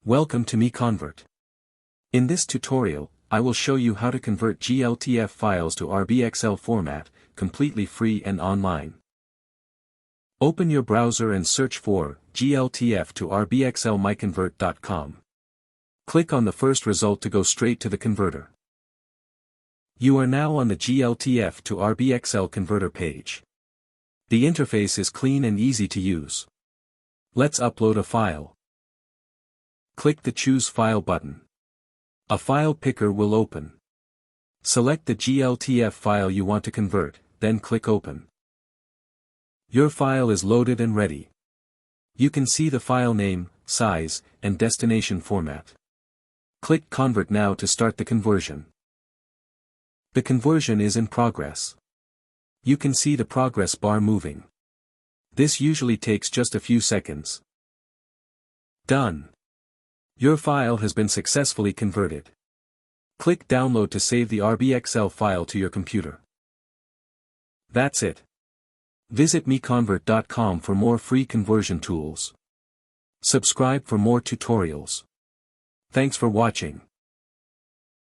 Welcome to MiConvert. In this tutorial, I will show you how to convert GLTF files to RBXL format, completely free and online. Open your browser and search for GLTF to RBXL MiConvert.com. Click on the first result to go straight to the converter. You are now on the GLTF to RBXL converter page. The interface is clean and easy to use. Let's upload a file. Click the Choose File button. A file picker will open. Select the GLTF file you want to convert, then click Open. Your file is loaded and ready. You can see the file name, size, and destination format. Click Convert now to start the conversion. The conversion is in progress. You can see the progress bar moving. This usually takes just a few seconds. Done. Your file has been successfully converted. Click Download to save the RBXL file to your computer. That's it. Visit MiConvert.com for more free conversion tools. Subscribe for more tutorials. Thanks for watching.